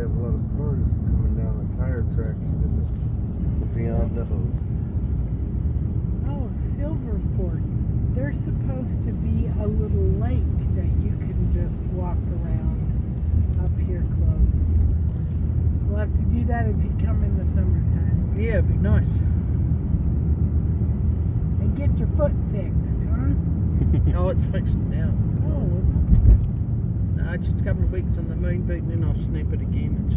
have a lot of cars coming down the tire tracks beyond those. Oh, Silver Fork. There's supposed to be a little lake that you can just walk around up here close. We'll have to do that if you come in the summertime. Yeah, it'd be nice. And get your foot fixed, huh? Oh, it's fixed now. Oh, well, that's good. No, just a couple of weeks on the moon boot and then I'll snap it again.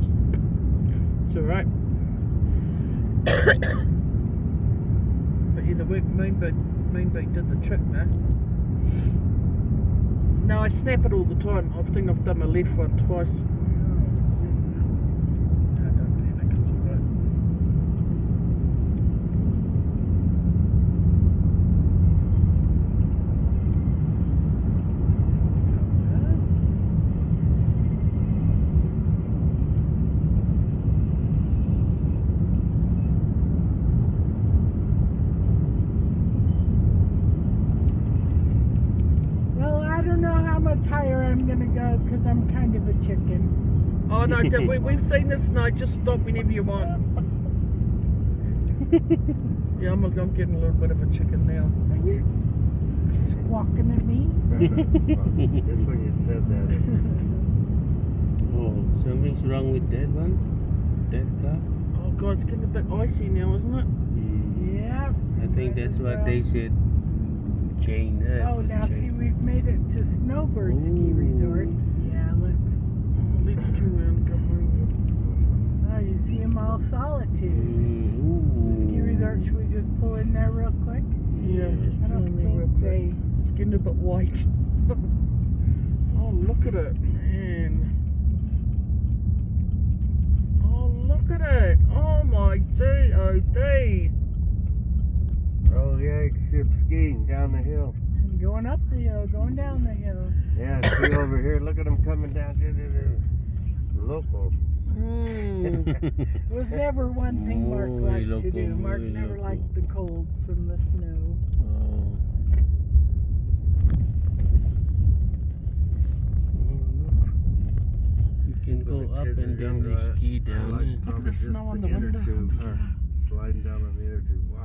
It's alright. But yeah, the moon boot did the trick, man. No, I snap it all the time. I think I've done my left one twice. Oh, goodness. No, don't panic, it's alright. Well, I don't know how much higher I'm going to go because I'm kind of a chicken. Oh no, we've seen this. No, just stop whenever you want. Yeah, I'm getting a little bit of a chicken now. Are you squawking at me? Just when you said that. Oh, something's wrong with that one? That car? Oh god, it's getting a bit icy now, isn't it? Yeah. I think that's what they said. Chain up. Oh, now see, we've made it to Snowbird Ski Ooh. Resort. Yeah, Let's turn around and come home. oh, you see them all solitude. The ski resort, should we just pull in there real quick? Yeah, just I pull don't in there real think quick. they... It's getting a bit white. Oh, look at it, man. Oh, look at it. Oh my G-O-D. Oh yeah, you can see them skiing down the hill. Going up the hill, going down the hill. Yeah, see over here. Look at them coming down. Local. It was never one thing Mark Muy liked to loco, do. Mark muy never loco. liked the cold from the snow. You can go up and then you ski down there. Look at the snow on the window. Sliding down on the inner tube.